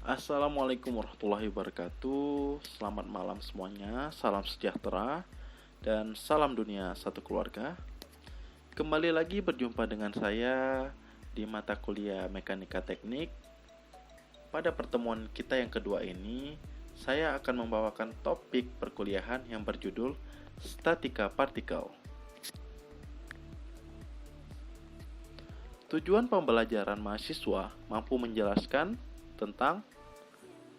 Assalamualaikum warahmatullahi wabarakatuh. Selamat malam semuanya. Salam sejahtera dan salam dunia satu keluarga. Kembali lagi berjumpa dengan saya di mata kuliah Mekanika Teknik. Pada pertemuan kita yang kedua ini, saya akan membawakan topik perkuliahan yang berjudul Statika Partikel. Tujuan pembelajaran mahasiswa mampu menjelaskan tentang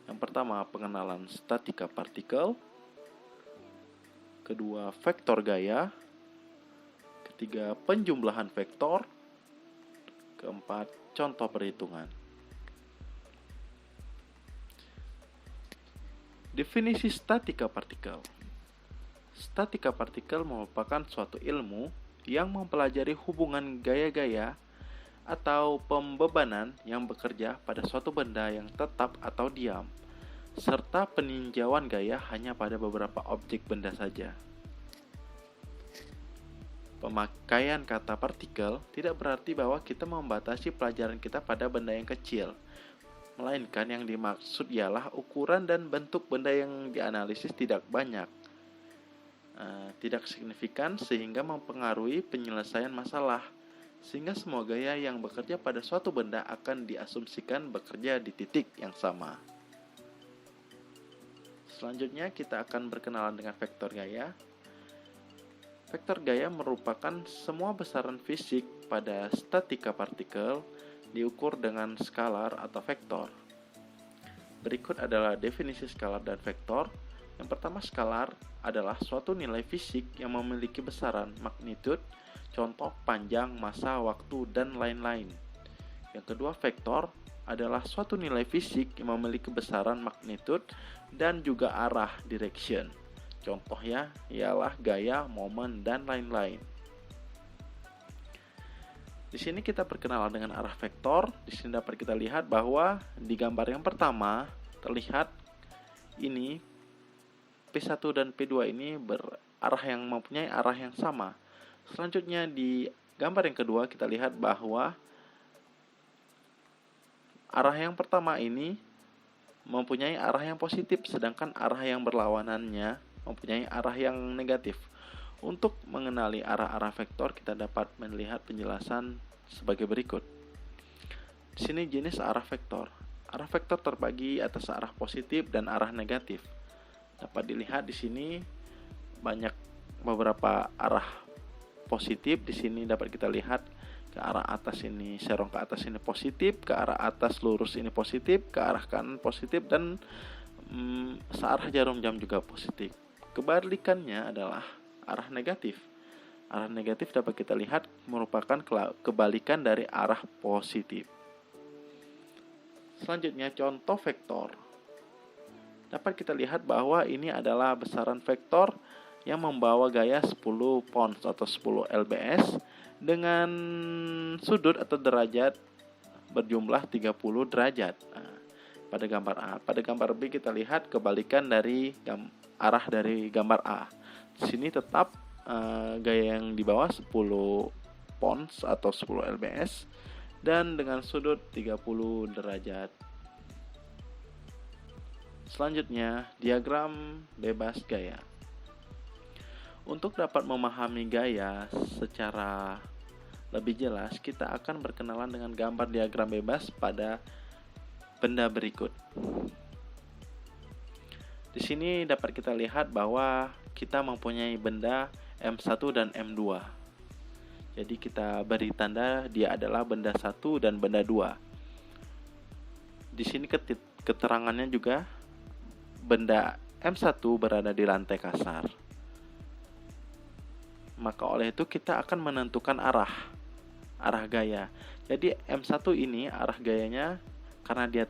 yang pertama, pengenalan statika partikel. Kedua, vektor gaya. Ketiga, penjumlahan vektor. Keempat, contoh perhitungan. Definisi statika partikel. Statika partikel merupakan suatu ilmu yang mempelajari hubungan gaya-gaya atau pembebanan yang bekerja pada suatu benda yang tetap atau diam, serta peninjauan gaya hanya pada beberapa objek benda saja. Pemakaian kata partikel tidak berarti bahwa kita membatasi pelajaran kita pada benda yang kecil, melainkan yang dimaksud ialah ukuran dan bentuk benda yang dianalisis tidak banyak, tidak signifikan sehingga mempengaruhi penyelesaian masalah, sehingga semua gaya yang bekerja pada suatu benda akan diasumsikan bekerja di titik yang sama. Selanjutnya kita akan berkenalan dengan vektor gaya. Vektor gaya merupakan semua besaran fisik pada statika partikel diukur dengan skalar atau vektor. Berikut adalah definisi skalar dan vektor. Yang pertama, skalar adalah suatu nilai fisik yang memiliki besaran, magnitude, contoh, panjang, massa, waktu, dan lain-lain. Yang kedua, vektor adalah suatu nilai fisik yang memiliki besaran, magnitude, dan juga arah, direction. Contohnya ialah gaya, momen, dan lain-lain. Di sini kita berkenalan dengan arah vektor. Di sini dapat kita lihat bahwa di gambar yang pertama terlihat ini P1 dan P2 ini mempunyai arah yang sama. Selanjutnya di gambar yang kedua kita lihat bahwa arah yang pertama ini mempunyai arah yang positif, sedangkan arah yang berlawanannya mempunyai arah yang negatif. Untuk mengenali arah-arah vektor kita dapat melihat penjelasan sebagai berikut. Di sini jenis arah vektor. Arah vektor terbagi atas arah positif dan arah negatif. Dapat dilihat di sini banyak beberapa arah positif. Di sini dapat kita lihat ke arah atas ini serong ke atas ini positif, ke arah atas lurus ini positif, ke arah kanan positif, dan searah jarum jam juga positif. Kebalikannya adalah arah negatif. Arah negatif dapat kita lihat merupakan kebalikan dari arah positif. Selanjutnya contoh vektor. Dapat kita lihat bahwa ini adalah besaran vektor yang membawa gaya 10 pounds atau 10 lbs dengan sudut atau derajat berjumlah 30 derajat. Pada gambar A. Pada gambar B kita lihat kebalikan dari arah dari gambar A. Di sini tetap gaya yang di bawah 10 pounds atau 10 lbs dan dengan sudut 30 derajat. Selanjutnya, diagram bebas gaya. Untuk dapat memahami gaya secara lebih jelas, kita akan berkenalan dengan gambar diagram bebas pada benda berikut. Di sini dapat kita lihat bahwa kita mempunyai benda M1 dan M2. Jadi kita beri tanda dia adalah benda 1 dan benda 2. Di sini keterangannya juga benda M1 berada di lantai kasar. Maka oleh itu kita akan menentukan arah gaya. Jadi M1 ini arah gayanya karena dia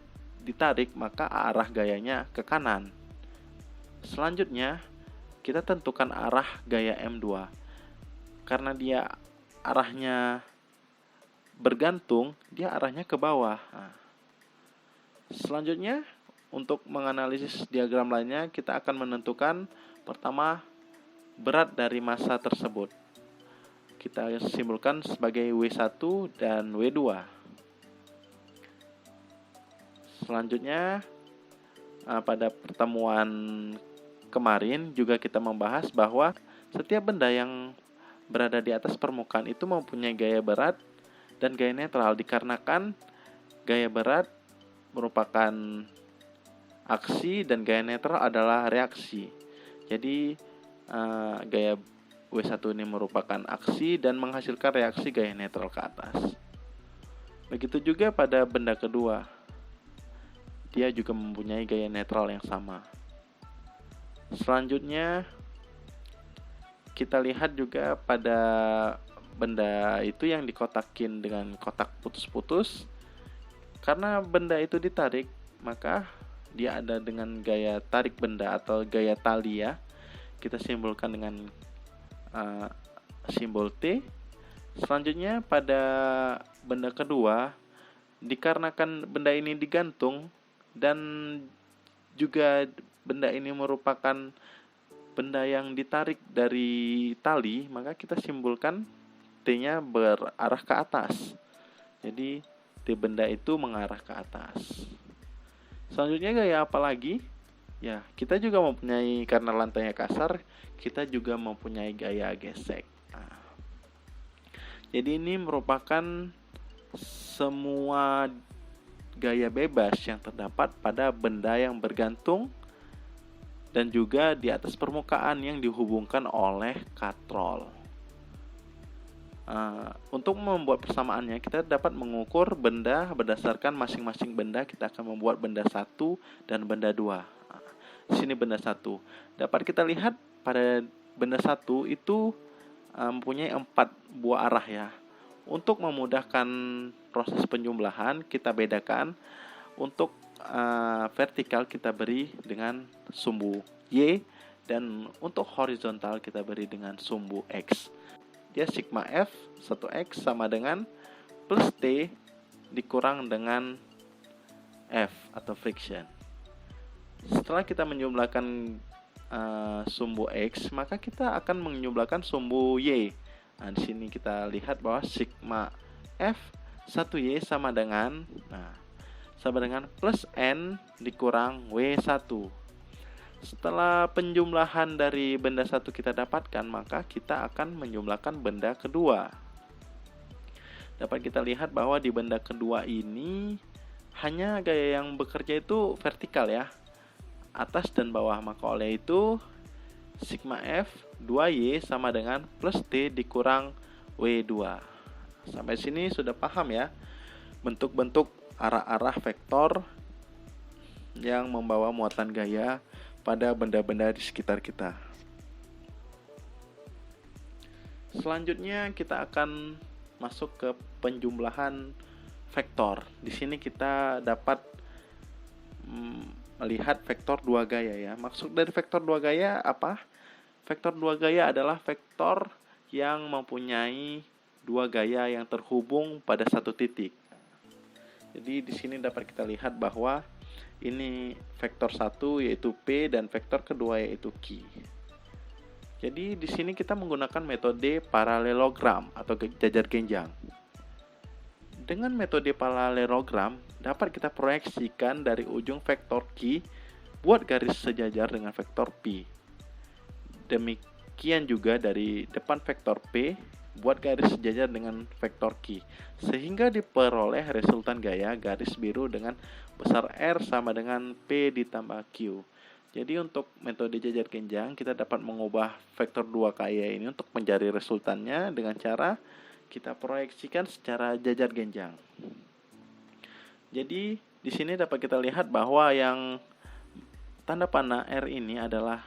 ditarik maka arah gayanya ke kanan. Selanjutnya kita tentukan arah gaya M2. Karena dia arahnya bergantung, dia arahnya ke bawah. Selanjutnya untuk menganalisis diagram lainnya kita akan menentukan pertama berat dari massa tersebut. Kita simpulkan sebagai W1 dan W2. Selanjutnya, pada pertemuan kemarin juga kita membahas bahwa setiap benda yang berada di atas permukaan itu mempunyai gaya berat dan gaya netral, dikarenakan gaya berat merupakan aksi dan gaya netral adalah reaksi. Jadi gaya W1 ini merupakan aksi dan menghasilkan reaksi gaya netral ke atas. Begitu juga pada benda kedua, dia juga mempunyai gaya netral yang sama. Selanjutnya, kita lihat juga pada benda itu yang dikotakin dengan kotak putus-putus. Karena benda itu ditarik, maka dia ada dengan gaya tarik benda atau gaya tali ya. Kita simbolkan dengan simbol T. Selanjutnya pada benda kedua, dikarenakan benda ini digantung dan juga benda ini merupakan benda yang ditarik dari tali, maka kita simbolkan T-nya berarah ke atas. Jadi T benda itu mengarah ke atas. Selanjutnya gaya apa lagi? Ya, kita juga mempunyai, karena lantainya kasar, kita juga mempunyai gaya gesek. Jadi ini merupakan semua gaya bebas yang terdapat pada benda yang bergantung dan juga di atas permukaan yang dihubungkan oleh katrol. Untuk membuat persamaannya, kita dapat mengukur benda berdasarkan masing-masing benda. Kita akan membuat benda 1 dan benda 2. Di sini benda 1. Dapat kita lihat pada benda 1 itu mempunyai 4 buah arah ya. Untuk memudahkan proses penjumlahan, kita bedakan. Untuk vertikal kita beri dengan sumbu Y, dan untuk horizontal kita beri dengan sumbu X. Dia sigma F 1X sama dengan plus T dikurang dengan F atau friction. Setelah kita menjumlahkan sumbu X, maka kita akan menjumlahkan sumbu Y. Nah, di sini kita lihat bahwa sigma F 1Y sama dengan plus N dikurang W1. Setelah penjumlahan dari benda 1 kita dapatkan, maka kita akan menjumlahkan benda kedua. Dapat kita lihat bahwa di benda kedua ini hanya gaya yang bekerja itu vertikal ya, atas dan bawah. Maka oleh itu sigma F 2Y sama dengan plus T dikurang W2. Sampai sini sudah paham ya bentuk-bentuk arah-arah vektor yang membawa muatan gaya pada benda-benda di sekitar kita. Selanjutnya kita akan masuk ke penjumlahan vektor. Di sini kita dapat melihat vektor dua gaya ya. Maksud dari vektor dua gaya apa? Vektor dua gaya adalah vektor yang mempunyai dua gaya yang terhubung pada satu titik. Jadi di sini dapat kita lihat bahwa ini vektor 1 yaitu P dan vektor kedua yaitu Q. Jadi di sini kita menggunakan metode paralelogram atau jajar genjang. Dengan metode paralelogram dapat kita proyeksikan dari ujung vektor Q buat garis sejajar dengan vektor P. Demikian juga dari depan vektor P buat garis sejajar dengan vektor Q, sehingga diperoleh resultan gaya garis biru dengan besar R sama dengan P ditambah Q. Jadi untuk metode jajar genjang kita dapat mengubah vektor dua gaya ini untuk mencari resultannya dengan cara kita proyeksikan secara jajar genjang. Jadi di sini dapat kita lihat bahwa yang tanda panah R ini adalah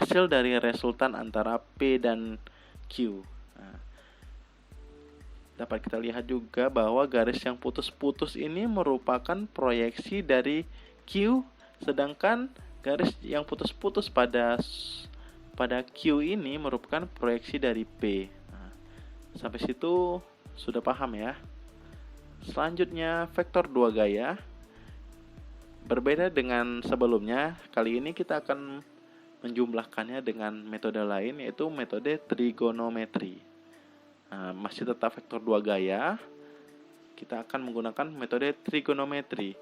hasil dari resultan antara P dan Q. Dapat kita lihat juga bahwa garis yang putus-putus ini merupakan proyeksi dari Q, sedangkan garis yang putus-putus pada Q ini merupakan proyeksi dari P. Sampai situ sudah paham ya. Selanjutnya vektor dua gaya. Berbeda dengan sebelumnya, kali ini kita akan menjumlahkannya dengan metode lain, yaitu metode trigonometri. Masih tetap vektor dua gaya, kita akan menggunakan metode trigonometri.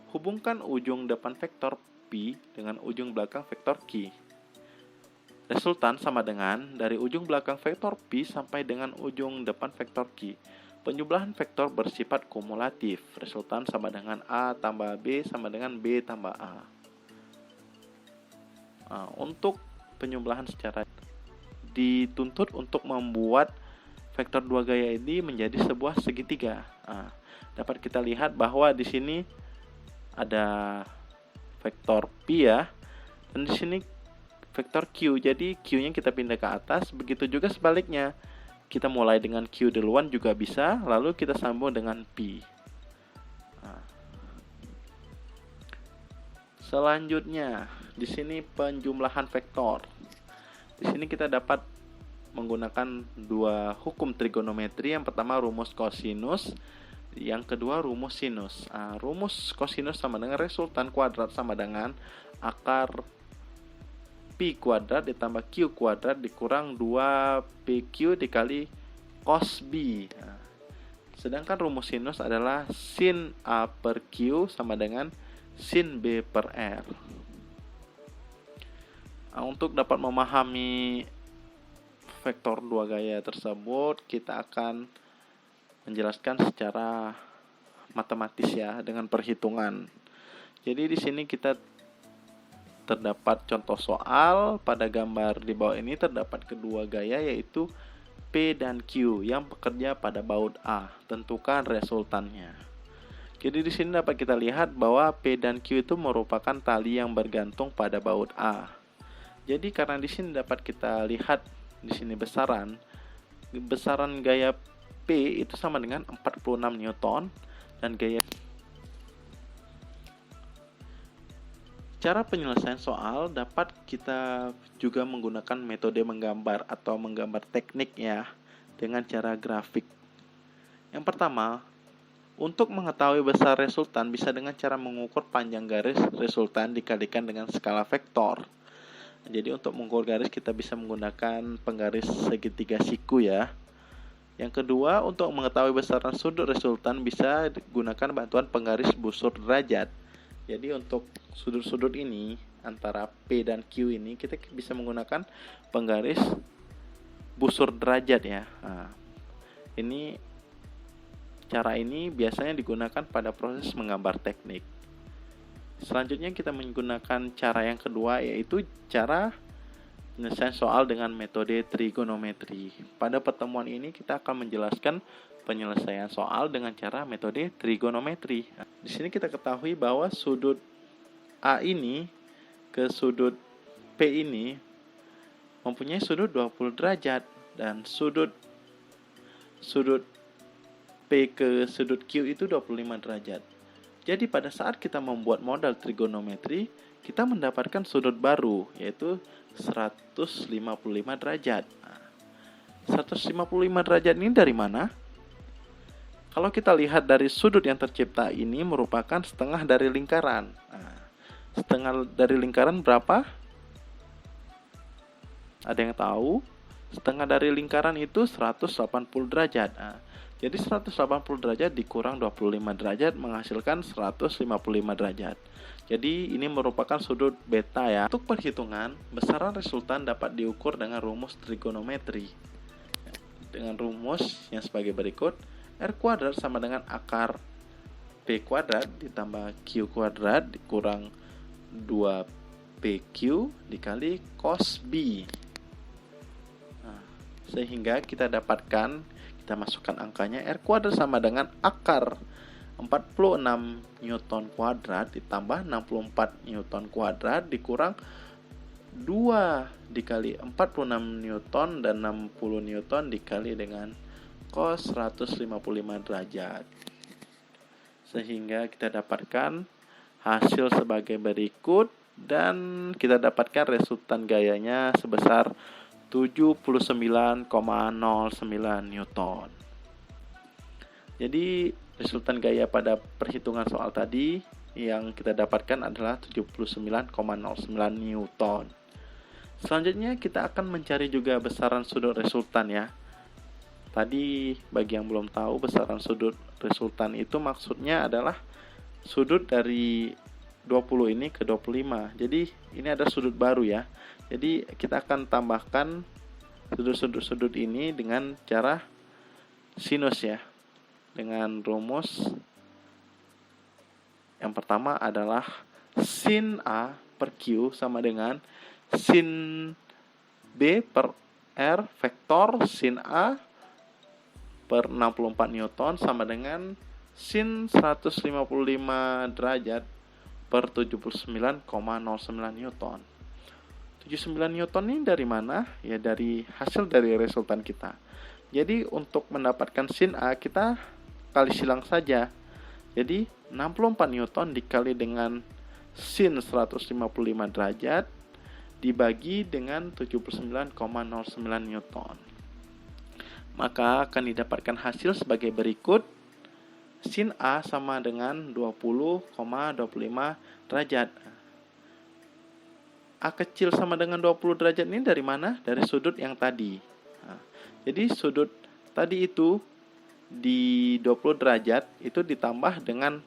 Hubungkan ujung depan vektor P dengan ujung belakang vektor Q. Resultan sama dengan dari ujung belakang vektor P sampai dengan ujung depan vektor Q. Penjumlahan vektor bersifat kumulatif. Resultan sama dengan A tambah B sama dengan B tambah A. Untuk penjumlahan secara dituntut untuk membuat vektor dua gaya ini menjadi sebuah segitiga. Dapat kita lihat bahwa di sini ada vektor P ya, dan di sini vektor Q. Jadi Q-nya kita pindah ke atas. Begitu juga sebaliknya. Kita mulai dengan Q duluan juga bisa, lalu kita sambung dengan P. Selanjutnya, di sini penjumlahan vektor. Di sini kita dapat menggunakan dua hukum trigonometri. Yang pertama rumus kosinus, yang kedua rumus sinus. Rumus kosinus sama dengan resultan kuadrat sama dengan akar P kuadrat ditambah Q kuadrat dikurang 2PQ dikali cos B. Sedangkan rumus sinus adalah sin A per Q sama dengan sin B per R. Untuk dapat memahami vektor dua gaya tersebut, kita akan menjelaskan secara matematis ya, dengan perhitungan. Jadi di sini kita terdapat contoh soal. Pada gambar di bawah ini terdapat kedua gaya, yaitu P dan Q yang bekerja pada baut A. Tentukan resultannya. Jadi di sini dapat kita lihat bahwa P dan Q itu merupakan tali yang bergantung pada baut A. Jadi karena di sini dapat kita lihat di sini besaran gaya P itu sama dengan 46 Newton dan gaya. Cara penyelesaian soal dapat kita juga menggunakan metode menggambar atau menggambar teknik ya, dengan cara grafik. Yang pertama, untuk mengetahui besar resultan bisa dengan cara mengukur panjang garis resultan dikalikan dengan skala vektor. Jadi untuk mengukur garis kita bisa menggunakan penggaris segitiga siku ya. Yang kedua, untuk mengetahui besaran sudut resultan bisa digunakan bantuan penggaris busur derajat. Jadi untuk sudut-sudut ini antara P dan Q ini kita bisa menggunakan penggaris busur derajat ya. Cara ini biasanya digunakan pada proses menggambar teknik. Selanjutnya kita menggunakan cara yang kedua, yaitu cara penyelesaian soal dengan metode trigonometri. Pada pertemuan ini kita akan menjelaskan penyelesaian soal dengan cara metode trigonometri. Di sini kita ketahui bahwa sudut A ini ke sudut P ini mempunyai sudut 20 derajat dan sudut P ke sudut Q itu 25 derajat. Jadi pada saat kita membuat modal trigonometri, kita mendapatkan sudut baru, yaitu 155 derajat. 155 derajat ini dari mana? Kalau kita lihat dari sudut yang tercipta ini merupakan setengah dari lingkaran. Setengah dari lingkaran berapa? Ada yang tahu? Setengah dari lingkaran itu 180 derajat. Jadi 180 derajat dikurang 25 derajat menghasilkan 155 derajat. Jadi ini merupakan sudut beta ya. Untuk perhitungan, besaran resultan dapat diukur dengan rumus trigonometri. Dengan rumus yang sebagai berikut. R kuadrat sama dengan akar P kuadrat ditambah Q kuadrat dikurang 2PQ dikali cos B. Sehingga kita masukkan angkanya. R kuadrat sama dengan akar 46 Newton kuadrat ditambah 64 Newton kuadrat dikurang 2 dikali 46 Newton dan 60 Newton dikali dengan cos 155 derajat. Sehingga kita dapatkan hasil sebagai berikut dan kita dapatkan resultan gayanya sebesar 79,09 Newton. Jadi resultan gaya pada perhitungan soal tadi yang kita dapatkan adalah 79,09 Newton. Selanjutnya kita akan mencari juga besaran sudut resultan ya. Tadi bagi yang belum tahu, besaran sudut resultan itu maksudnya adalah sudut dari 20 ini ke 25. Jadi ini ada sudut baru ya. Jadi kita akan tambahkan sudut-sudut ini dengan cara sinus ya. Dengan rumus yang pertama adalah sin A per Q sama dengan sin B per R vektor sin A per 64 Newton sama dengan sin 155 derajat per 79,09 Newton. 79 Newton ini dari mana? Ya dari hasil dari resultan kita. Jadi untuk mendapatkan sin A kita kali silang saja. Jadi 64 Newton dikali dengan sin 155 derajat dibagi dengan 79,09 Newton. Maka akan didapatkan hasil sebagai berikut. Sin A sama dengan 20,25 derajat. A kecil sama dengan 20 derajat ini dari mana? Dari sudut yang tadi. Nah, jadi sudut tadi itu di 20 derajat itu ditambah dengan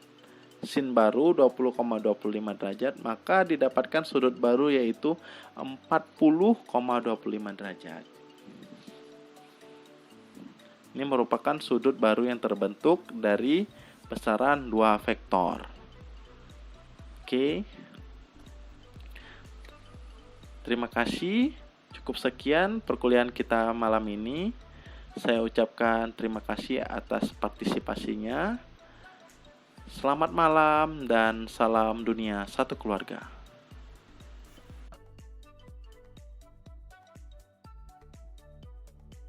sin baru 20,25 derajat, maka didapatkan sudut baru yaitu 40,25 derajat. Ini merupakan sudut baru yang terbentuk dari besaran dua vektor. Oke. Terima kasih. Cukup sekian perkuliahan kita malam ini. Saya ucapkan terima kasih atas partisipasinya. Selamat malam dan salam dunia satu keluarga.